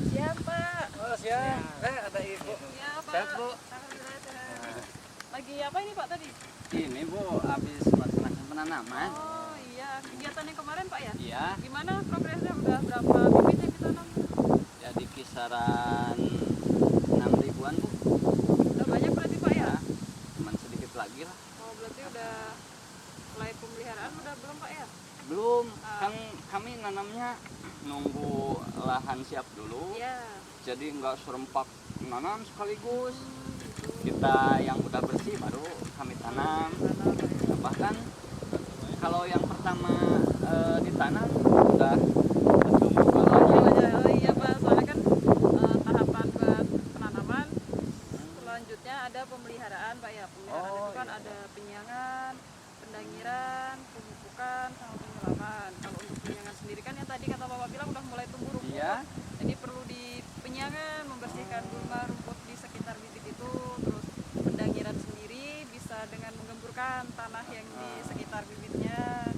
Siapa? Oh siap. Ada ibu. Ya Pak. Sehat, Bu? Alhamdulillah sehat. Lagi apa ini Pak tadi? Ini Bu, habis melaksanakan penanaman. Oh iya, kegiatan yang kemarin Pak ya? Iya. Gimana progresnya? Udah berapa bibit yang ditanam? Ya di kisaran 6 ribuan Bu. Udah banyak berarti Pak ya? Ya, cuman sedikit lagi lah. Oh berarti udah mulai pemeliharaan udah belum Pak ya? Belum, kan kami nanamnya nunggu lahan siap dulu. Iya. Jadi nggak serempak nanam sekaligus. Gitu. Kita yang udah bersih baru kami tanam. Tanam, Pak ya. Bahkan kalau yang pertama ditanam udah bertumbuh kalau Oh iya Pak, soalnya kan tahapan buat penanaman selanjutnya ada pemeliharaan Pak ya. Pemeliharaan Oh, itu kan iya. ada penyiangan, pendangiran, pemupukan, sama penyelaman. Kalau untuk penyiangan sendiri kan yang tadi kata Bapak bilang udah mulai tumbuh rumput. Iya. Jadi perlu di penyiangan, membersihkan gulma rumput di sekitar bibit itu. Terus pendangiran sendiri bisa dengan menggemburkan tanah yang di sekitar bibitnya.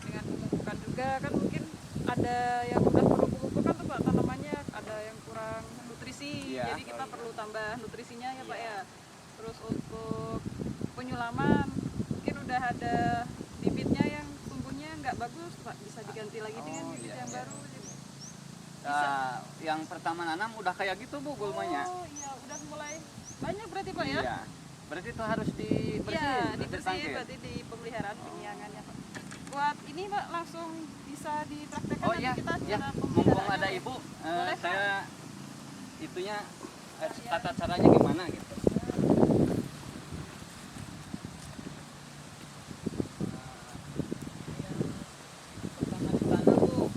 Dengan pemupukan juga kan mungkin ada yang udah perlu pemupukan tuh Pak tanamannya, ada yang kurang nutrisi. Iya. Jadi kita Oh, iya. perlu tambah nutrisinya ya Pak Iya. ya. Terus untuk penyulaman mungkin udah ada bibitnya yang tumbuhnya nggak bagus Pak, bisa diganti lagi dengan Oh, bibit iya, yang iya. baru gitu. Nah, yang pertama nanam udah kayak gitu Bu gulmanya. Oh iya, udah mulai banyak berarti Pak ya? Iya. Berarti itu harus dibersihin, Iya, bersih dibersihin tangkir. berarti di pemeliharaan penyiangannya Pak. Buat ini Pak langsung bisa dipraktekkan Oh nanti iya, kita ya. cara Mumpung pemeliharaannya, ada Pak ya? ibu, Boleh, Pak. saya itunya tata caranya gimana gitu. Pertama ditanam Bu,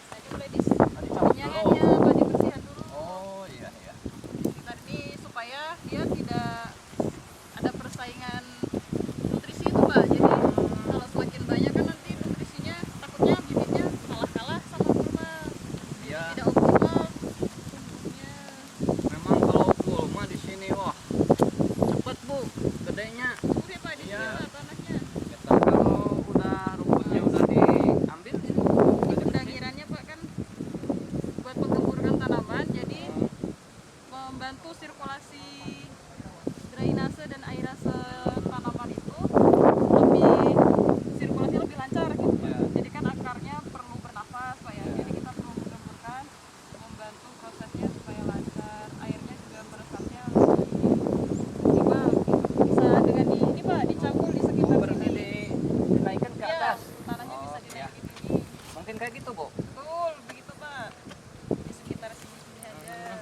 Tadi mulai dicabut penyiangannya dulu. Pak dibersihkan dulu. Oh iya iya. Tadi supaya dia tidak ada persaingan nutrisi itu Pak. Jadi kalau semakin banyak kan nanti nutrisinya takutnya bibitnya malah kalah sama gulma. Iya. Tidak optimal tumbuhnya. Memang kalau gulma di sini wah cepet Bu gedenya. Subur ya Pak di sini Iya. Pak tanahnya. Kita kalau udah rumputnya udah diambil ini Ini pendangirannya Pak kan buat menggemburkan tanaman, jadi membantu sirkulasi drainase dan airase tanaman itu sirkulasi lebih lancar gitu Pak. Ya. Jadi kan akarnya perlu bernafas Pak ya. Jadi kita perlu menggemburkan, membantu prosesnya supaya lancar. Airnya juga meresapnya lebih optimal gitu. Bisa dengan ini Pak dicangkul di sekitar berarti sini. dinaikkan ke Ya, atas. tanahnya bisa Oh, iya. dinaikin ini. Mungkin kayak gitu Bu. Betul, begitu Pak. Di sekitar sini-sini aja. Ya.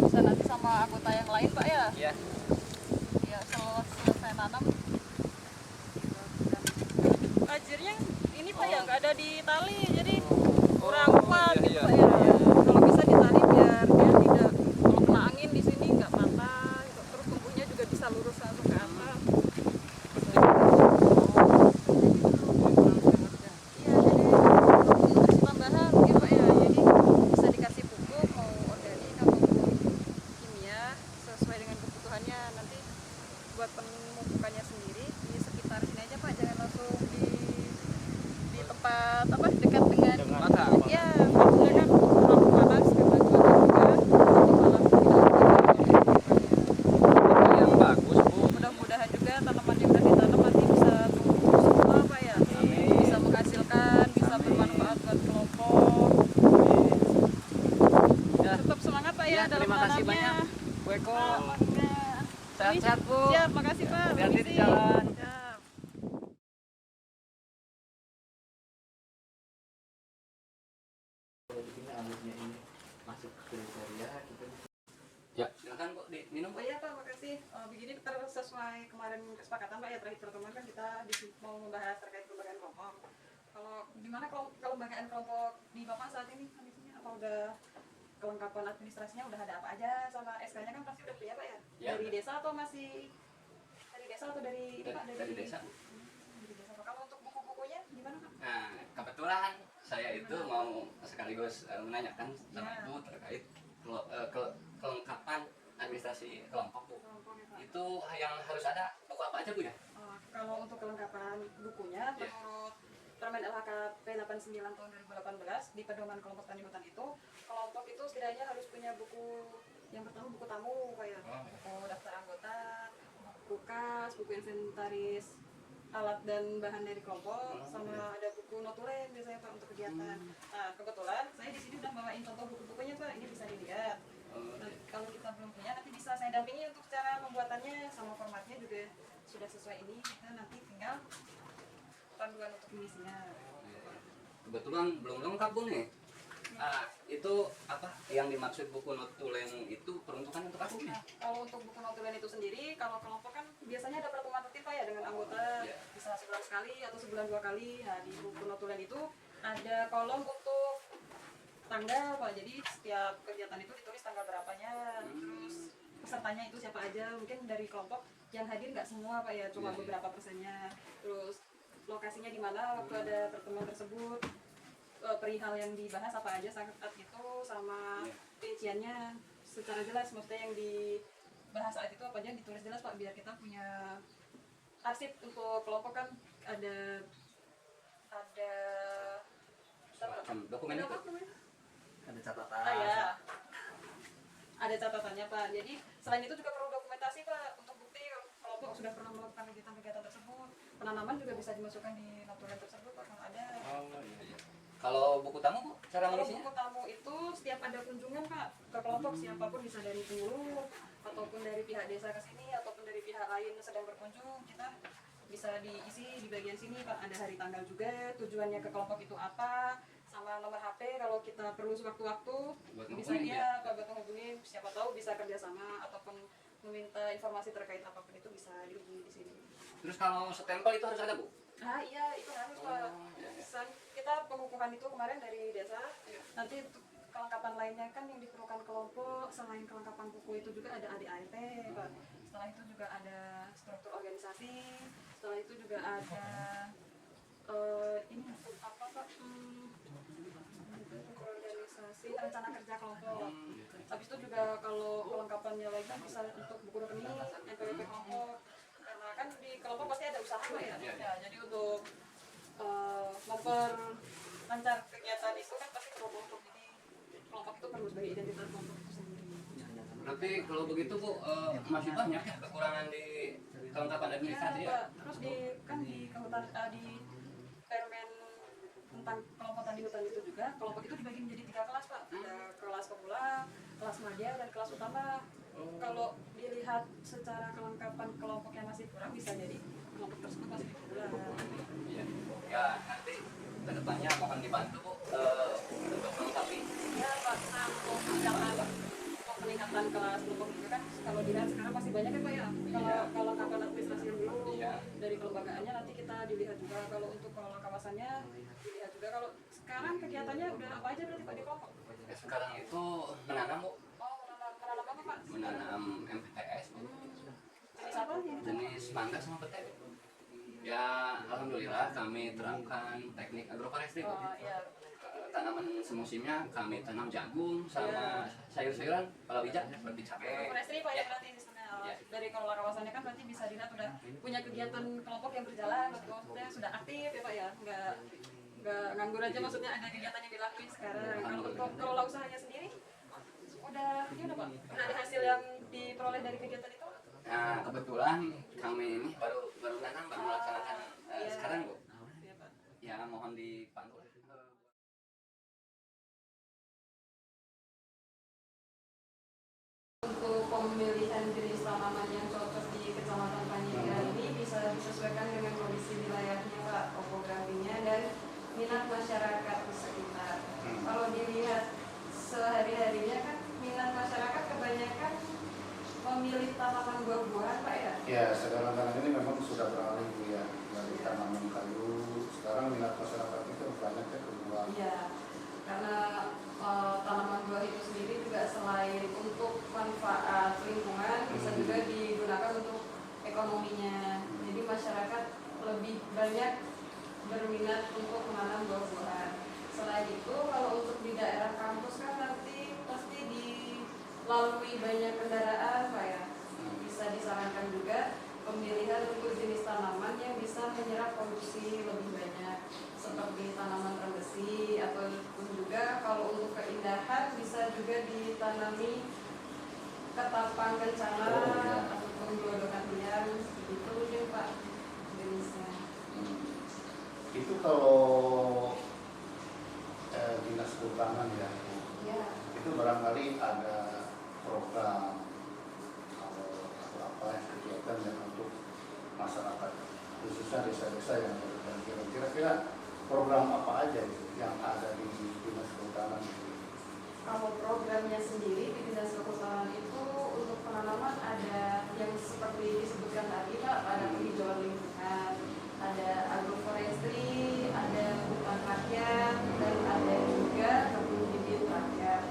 Bisa nanti sama anggota yang lain Pak ya. Iya. Ya selesai nanam. Ajirnya ini Pak ya nggak ada di tali, jadi kurang kuat iya, gitu iya, Pak ya. iya. Kalau bisa ditali biar dia tidak kalau kena angin di sini nggak patah. Gitu. Terus tumbuhnya juga bisa lurus langsung ke atas. Iya, jadi nutrisi tambahan mungkin Pak ya. Jadi bisa dikasih pupuk mau organik ataupun kimia sesuai dengan kebutuhannya. Nanti buat pemupukannya sendiri di sekitar sini aja Pak, jangan langsung di tempat apa dekat dengan Mata. ya maksudnya kan terlalu panas karena cuaca juga nanti malah tidak optimal pemupukannya. Yang bagus Bu. Mudah-mudahan juga tanaman yang udah ditanam nanti bisa tumbuh semua Pak ya. Amin. Bisa menghasilkan, bisa Amin. bermanfaat buat kelompok. Ya. Tetap semangat Pak ya, Ya, dalam terima kasih menanamnya. banyak Bu Eko. Ya. Sehat-sehat Bu. Siap, makasih Pak. Hati-hati di Permisi. jalan. Siap. Ya, silakan Bu diminum. Oh iya Pak, makasih. Begini sesuai kemarin kesepakatan Pak ya, terakhir pertemuan kan kita mau membahas terkait kelembagaan kelompok. Kalau gimana kelembagaan kelompok di Bapak saat ini kondisinya? Apa udah kelengkapan administrasinya udah ada apa aja sama SK-nya kan pasti udah punya Pak ya? Ya. Dari desa atau masih dari desa atau dari ini Pak? Dari desa. Dari desa Pak. Kalau untuk buku-bukunya gimana Pak? Nah, kebetulan saya itu mau sekaligus menanyakan sama Ya. Ibu terkait kelengkapan administrasi kelompok Bu. Kelompok ya, Pak. Itu yang harus ada buku apa aja Bu ya? Kalau untuk kelengkapan bukunya, Ya. menurut Permen LHKP 89 tahun 2018 di pedoman kelompok tani hutan itu, kelompok itu setidaknya harus punya buku yang pertama buku tamu kayak buku daftar anggota, buku kas, buku inventaris alat dan bahan dari kelompok, sama ada buku notulen biasanya Pak untuk kegiatan. Nah kebetulan saya di sini udah bawain contoh buku-bukunya Pak, ini bisa dilihat. Nah, kalau kita belum punya nanti bisa saya dampingi untuk cara pembuatannya sama formatnya juga sudah sesuai ini, kita nanti tinggal panduan untuk mengisinya. Kebetulan belum lengkap Bu nih. Itu apa yang dimaksud buku notulen itu peruntukan untuk apa Bu? Nah, kalau untuk buku notulen itu sendiri, kalau kelompok kan biasanya ada pertemuan rutin Pak ya dengan anggota, Iya. bisa sebulan sekali atau sebulan 2 kali. Nah di buku notulen itu ada kolom untuk tanggal Pak, jadi setiap kegiatan itu ditulis tanggal berapanya, terus pesertanya itu siapa aja, mungkin dari kelompok yang hadir nggak semua Pak ya, cuma Iya. beberapa persennya, terus lokasinya di mana waktu ada pertemuan tersebut, perihal yang dibahas apa aja saat itu, sama rinciannya secara jelas, maksudnya yang dibahas saat itu apa aja ditulis jelas Pak, biar kita punya arsip untuk kelompok kan ada Semacam dokumen ada itu. apa namanya? Ada catatan. Ya. Ada catatannya Pak. Jadi selain itu juga perlu dokumentasi Pak untuk bukti kalau kelompok sudah pernah melakukan kegiatan-kegiatan tersebut. Penanaman juga bisa dimasukkan di notulen tersebut Pak kalau ada. Iya. Kalau buku tamu Bu, cara Kalau mengisinya? buku tamu itu setiap ada kunjungan Pak ke kelompok, siapapun bisa dari pengurus ataupun dari pihak desa ke sini ataupun dari pihak lain sedang berkunjung, kita bisa diisi di bagian sini Pak. Ada hari tanggal juga, tujuannya ke kelompok itu apa, sama nomor HP kalau kita perlu sewaktu-waktu Buat bisa menghubungin, dia Pak buat menghubungi, siapa tahu bisa kerjasama ataupun meminta informasi terkait apapun itu bisa dihubungi di sini. Terus kalau stempel itu harus ada Bu? Ah iya itu harus Pak. Kita pengukuhan itu kemarin dari desa. Nanti untuk kelengkapan lainnya kan yang diperlukan kelompok, selain kelengkapan buku itu juga ada ADART Pak. Setelah itu juga ada struktur organisasi. Setelah itu juga ada ini apa Pak? Organisasi rencana kerja kelompok. Habis itu juga kalau kelengkapannya lagi kan bisa untuk buku rekening, NPWP kelompok. Karena kan di kelompok pasti ada usaha Pak ya. Ya, jadi untuk memperlancar kegiatan itu kan pasti perlu kelompok. Jadi kelompok itu perlu sebagai identitas kelompok itu sendiri. Berarti kalau begitu Bu, masih banyak ya kekurangan di kelengkapan administrasi Ya, ya? Pak. Terus di kan di kehutan di Permen tentang kelompok tani hutan itu juga kelompok itu dibagi menjadi 3 kelas Pak. Ada kelas pemula, kelas madya, dan kelas utama. Kalau dilihat secara kelengkapan kelompoknya masih kurang, bisa jadi kelompok tersebut masih di pemula. Iya. Ya nanti kedepannya mohon dibantu Bu untuk melengkapi. Ya Pak, nah untuk peningkatan peningkatan kelas kelompok juga kan kalau dilihat sekarang masih banyak ya Pak ya. Kalau kapan administrasi yang dulu Iya. dari kelembagaannya nanti kita dilihat juga, kalau untuk pengelola kawasannya dilihat juga. Kalau sekarang kegiatannya udah apa aja berarti Pak di kelompok? Ya, sekarang itu menanam Bu, Oh menanam apa Pak? menanam MPTS Bu. Jenis apa yang itu? Jenis mangga sama pete. Ya alhamdulillah kami terapkan teknik agroforestry Bu. Oh iya. Tanaman semusimnya kami tanam jagung sama sayur-sayuran, palawija seperti cabai. Forestry Pak ya Ya. berarti sistemnya. Ya. Dari pengelola kawasannya kan berarti bisa dilihat udah punya kegiatan kelompok yang berjalan, maksudnya sudah aktif ya Pak ya, nggak nganggur aja, maksudnya ada kegiatan yang dilakuin sekarang. Kalau untuk kelola usahanya sendiri udah gimana Pak? Udah ada hasil yang diperoleh dari kegiatan itu? Nah kebetulan kami ini baru nanam, baru melaksanakan Iya. sekarang Bu. Iya Pak. Ya mohon dipandu. Untuk pemilihan jenis tanaman yang cocok di Kecamatan Panjairan ini bisa disesuaikan dengan kondisi wilayahnya Pak, topografinya dan minat masyarakat di sekitar. Kalau dilihat sehari-harinya kan minat masyarakat kebanyakan memilih tanaman buah-buahan Pak ya? Ya, sekarang ini memang sudah beralih Bu ya dari tanaman kayu. Sekarang minat masyarakat itu banyak ya ke buah. Iya, karena tanaman buah itu sendiri juga selain untuk manfaat lingkungan bisa juga digunakan untuk ekonominya. Jadi masyarakat lebih banyak berminat untuk menanam buah-buahan. Selain itu, kalau untuk di daerah kampus kan nanti pasti dilalui banyak kendaraan, Pak ya. Bisa disarankan juga pemilihan untuk jenis tanaman yang bisa menyerap polusi lebih banyak, seperti tanaman trembesi, ataupun juga kalau untuk keindahan bisa juga ditanami ketapang kencana ataupun gelodokan liar, begitu mungkin Pak jenisnya. Itu kalau dinas kehutanan ya, Ya. itu barangkali ada program atau apa kegiatan yang untuk masyarakat khususnya desa-desa yang berbanjir. Kira-kira program apa aja yang ada di dinas kehutanan? Kalau programnya sendiri di dinas kehutanan itu untuk penanaman ada yang seperti disebutkan tadi Pak, ada penghijauan lingkungan, ada agroforestry, ada hutan rakyat, dan ada juga kebun bibit rakyat.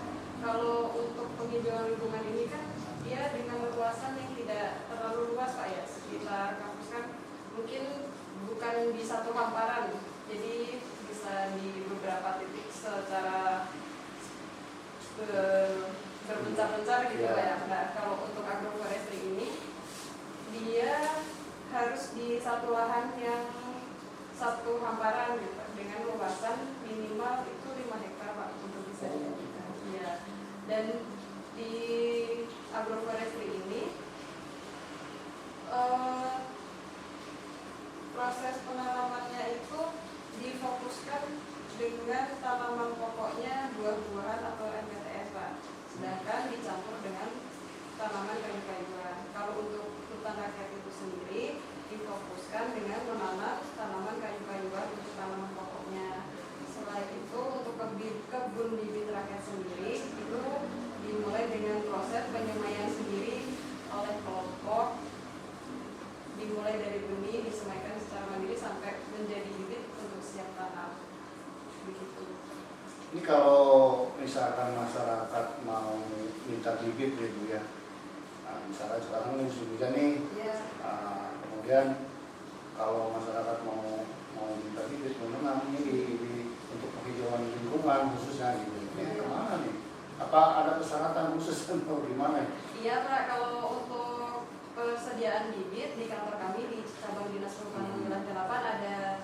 Kalau untuk penghijauan lingkungan ini kan dia dengan luasan yang tidak terlalu luas Pak ya, sekitar kampus kan mungkin bukan di satu hamparan, jadi bisa di beberapa titik secara berpencar-pencar gitu Pak ya. Nah, kalau untuk agroforestry ini dia harus di satu lahan yang satu hamparan gitu, dengan luasan minimal itu 5 hektar Pak untuk bisa dijadikan. Ya. Dan di agroforestry ini proses penanamannya itu difokuskan dengan tanaman pokoknya buah-buahan atau NPTS Pak, sedangkan dicampur dengan tanaman kayu-kayuan. Kalau untuk hutan rakyat itu sendiri difokuskan dengan menanam tanaman kayu-kayuan untuk tanaman pokoknya. Selain itu untuk kebun bibit rakyat sendiri itu dimulai dengan proses penyemaian sendiri oleh kelompok, dimulai dari benih disemaikan secara mandiri sampai menjadi bibit untuk siap tanam. Begitu. Ini kalau misalkan masyarakat mau minta bibit gitu ya, nah, misalkan sekarang ini musim hujan nih, Ya. Kemudian kalau masyarakat mau minta bibit menanam ini untuk penghijauan lingkungan khususnya gitu, ini kemana nih? Apa ada persyaratan khusus atau gimana? Iya Pak, kalau untuk persediaan bibit di kantor kami di cabang dinas kehutanan wilayah 8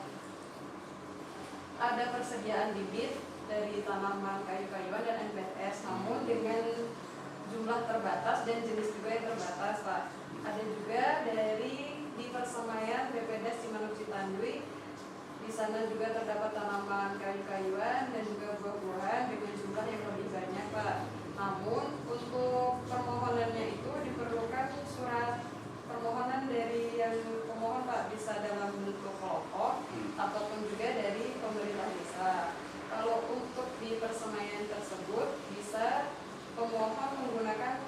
ada persediaan bibit dari tanaman kayu-kayuan dan NPTS, namun dengan jumlah terbatas dan jenis juga yang terbatas Pak. Ada juga dari di persemaian BPDS Cimanuk Citandui, di sana juga terdapat tanaman kayu-kayuan dan juga buah-buahan dengan jumlah yang lebih banyak Pak. Namun untuk permohonannya itu diperlukan surat permohonan dari yang pemohon Pak, bisa dalam bentuk kelompok ataupun juga dari pemerintah desa. Kalau untuk di persemaian tersebut bisa pemohon menggunakan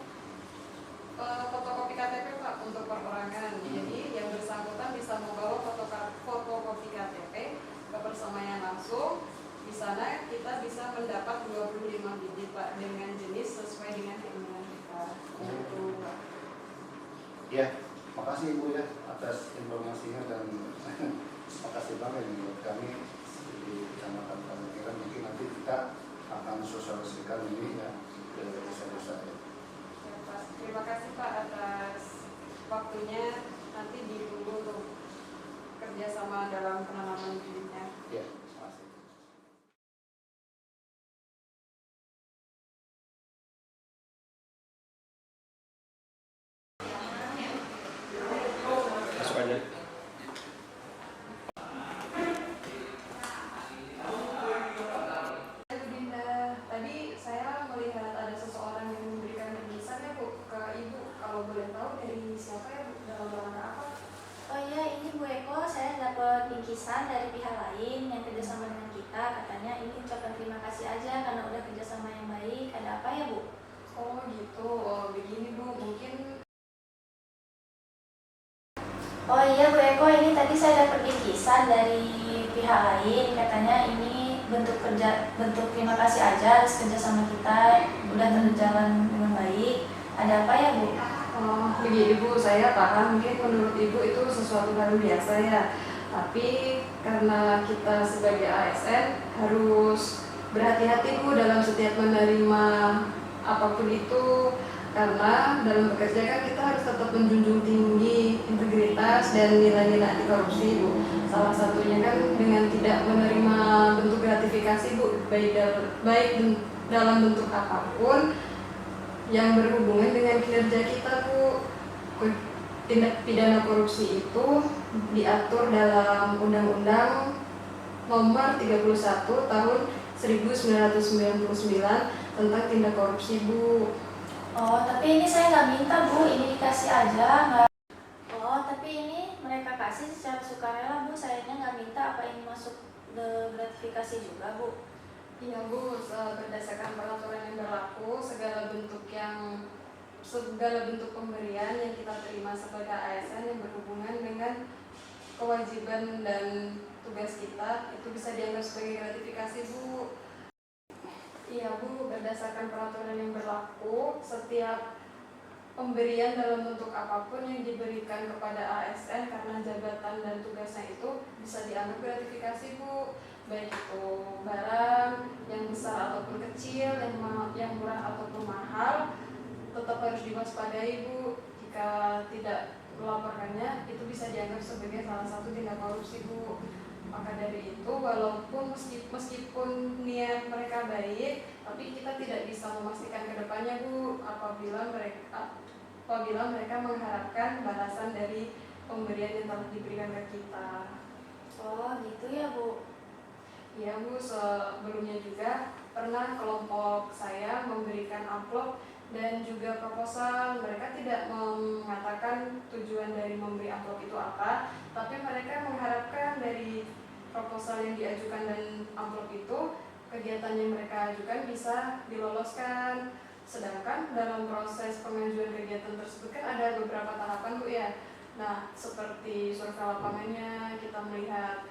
fotokopi KTP Pak untuk perorangan. Jadi yang bersangkutan bisa membawa fotokopi KTP ke persemaian langsung. Di sana kita bisa mendapat 25 bibit Pak dengan jenis sesuai dengan keinginan kita. Untuk Pak. Ya, makasih Ibu ya atas informasinya dan makasih banget nih buat kami di Kecamatan Pangandaran. Mungkin nanti kita akan sosialisasikan ini ya ke desa-desa ya. Ya, Pak. Terima kasih Pak atas waktunya. Nanti ditunggu untuk kerjasama dalam penanaman bibitnya. Ya, makasih. Masuk aja. Dinda, tadi saya melihat ada seseorang yang memberikan bingkisan ya Bu ke Ibu. Kalau boleh tahu dari siapa ya Bu, dalam rangka apa? Oh iya, ini Bu Eko, saya dapat bingkisan dari pihak lain yang kerjasama dengan kita. Katanya ini ucapan terima kasih aja karena udah kerjasama yang baik. Ada apa ya Bu? Oh gitu, oh begini Bu, mungkin. Oh iya Bu Eko, ini tadi saya dapat bingkisan dari pihak lain. Katanya ini bentuk terima kasih aja atas kerjasama kita udah berjalan dengan baik. Ada apa ya Bu? Oh, begini Bu, saya paham mungkin menurut Ibu itu sesuatu hal biasa ya. Tapi karena kita sebagai ASN harus berhati-hati Bu dalam setiap menerima apapun itu, karena dalam bekerja kan kita harus tetap menjunjung tinggi integritas dan nilai-nilai anti korupsi Bu. Salah satunya kan dengan tidak menerima bentuk gratifikasi Bu, baik dalam bentuk apapun yang berhubungan dengan kinerja kita Bu. Tindak pidana korupsi itu diatur dalam Undang-Undang Nomor 31 Tahun 1999 tentang tindak korupsi Bu. Oh, tapi ini saya nggak minta Bu, ini dikasih aja, nggak. Oh, tapi ini mereka kasih secara sukarela Bu, sayanya nggak minta. Apa ini masuk gratifikasi juga Bu? Iya Bu, berdasarkan peraturan yang berlaku, segala bentuk pemberian yang kita terima sebagai ASN yang berhubungan dengan kewajiban dan tugas kita itu bisa dianggap sebagai gratifikasi Bu. Iya Bu, berdasarkan peraturan yang berlaku, setiap pemberian dalam bentuk apapun yang diberikan kepada ASN karena jabatan dan tugasnya itu bisa dianggap gratifikasi Bu. Baik itu barang yang besar ataupun kecil, yang murah ataupun mahal, tetap harus diwaspadai Bu. Jika tidak melaporkannya, itu bisa dianggap sebagai salah satu tindak korupsi Bu. Maka dari itu, walaupun meskipun niat mereka baik, tapi kita tidak bisa memastikan ke depannya Bu, apabila mereka mengharapkan balasan dari pemberian yang telah diberikan ke kita. Oh, gitu ya Bu. Ya Bu, sebelumnya juga pernah kelompok saya memberikan amplop dan juga proposal. Mereka tidak mengatakan tujuan dari memberi amplop itu apa, tapi mereka mengharapkan dari proposal yang diajukan dan amplop itu kegiatan yang mereka ajukan bisa diloloskan. Sedangkan dalam proses pengajuan kegiatan tersebut kan ada beberapa tahapan Bu ya. Nah, seperti survei lapangannya, kita melihat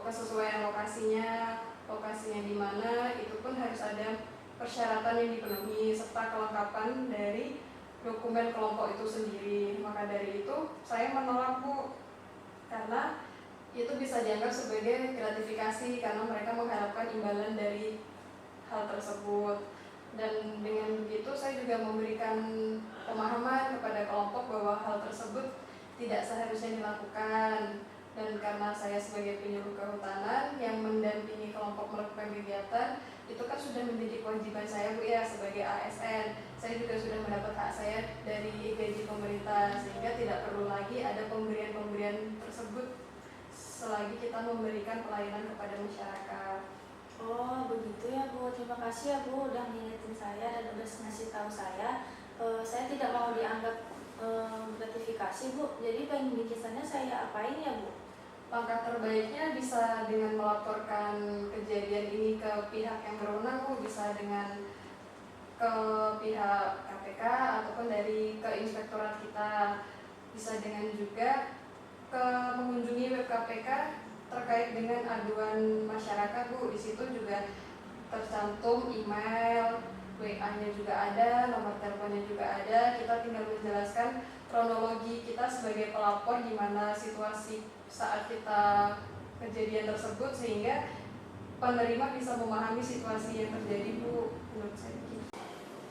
kesesuaian lokasinya di mana, itu pun harus ada persyaratan yang dipenuhi serta kelengkapan dari dokumen kelompok itu sendiri. Maka dari itu saya menolak Bu, karena itu bisa dianggap sebagai gratifikasi karena mereka mengharapkan imbalan dari hal tersebut. Dan dengan begitu saya juga memberikan pemahaman kepada kelompok bahwa hal tersebut tidak seharusnya dilakukan. Dan karena saya sebagai penyuluh kehutanan yang mendampingi kelompok melakukan kegiatan, itu kan sudah menjadi kewajiban saya Bu ya sebagai ASN. Saya juga sudah mendapat hak saya dari gaji pemerintah, sehingga tidak perlu lagi ada pemberian-pemberian tersebut selagi kita memberikan pelayanan kepada masyarakat. Oh, begitu ya Bu. Terima kasih ya Bu udah ngingetin saya dan udah ngasih tahu saya. Saya tidak mau dianggap gratifikasi Bu. Jadi pengen bikisannya saya apain ya Bu? Langkah terbaiknya bisa dengan melaporkan kejadian ini ke pihak yang berwenang Bu, bisa dengan ke pihak KPK ataupun ke inspektorat kita, bisa dengan juga mengunjungi web KPK terkait dengan aduan masyarakat Bu. Di situ juga tercantum email, WA-nya juga ada, nomor teleponnya juga ada. Kita tinggal menjelaskan kronologi kita sebagai pelapor gimana situasi saat kita kejadian tersebut, sehingga penerima bisa memahami situasi yang terjadi Bu. Menurut saya gitu.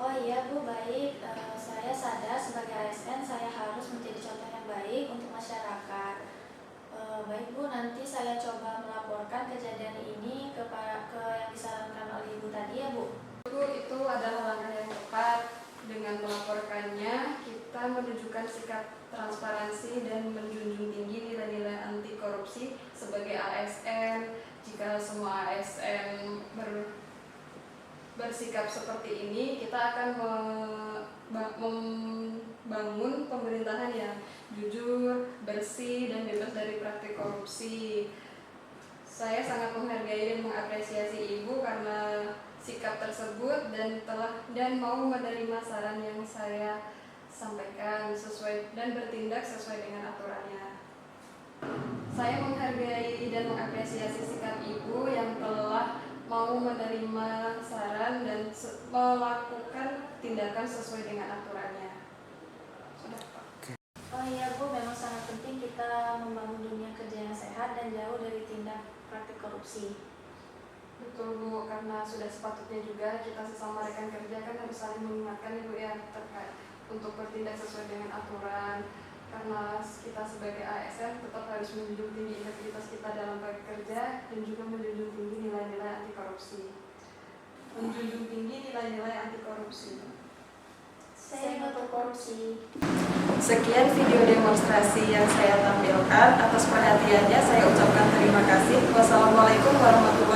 Oh iya Bu, baik. Saya sadar sebagai ASN saya harus menjadi contoh yang baik untuk masyarakat. Baik Bu, nanti saya coba melaporkan kejadian ini ke yang disarankan oleh Ibu tadi ya Bu. Bu, itu adalah langkah yang tepat. Dengan melaporkannya, kita menunjukkan sikap transparansi dan menjunjung tinggi nilai-nilai anti korupsi sebagai ASN. Jika semua ASN bersikap seperti ini, kita akan membangun pemerintahan yang jujur, bersih, dan bebas dari praktik korupsi. Saya sangat menghargai dan mengapresiasi Ibu karena sikap tersebut dan mau menerima saran yang saya sampaikan dan bertindak sesuai dengan aturannya. Saya menghargai dan mengapresiasi sikap Ibu yang telah mau menerima saran dan melakukan tindakan sesuai dengan aturannya. Sudah Pak. Oh iya Bu, memang sangat penting kita membangun dunia kerja yang sehat dan jauh dari tindak praktik korupsi. Betul Bu, karena sudah sepatutnya juga kita sesama rekan kerja kan harus saling mengingatkan ya Bu ya, terkait untuk bertindak sesuai dengan aturan. Karena kita sebagai ASN tetap harus menjunjung tinggi integritas kita dalam bekerja dan juga menjunjung tinggi nilai-nilai anti korupsi. Menjunjung tinggi nilai-nilai anti korupsi. Saya nggak korupsi. Sekian video demonstrasi yang saya tampilkan. Atas perhatiannya saya ucapkan terima kasih. Wassalamualaikum warahmatullahi wabarakatuh.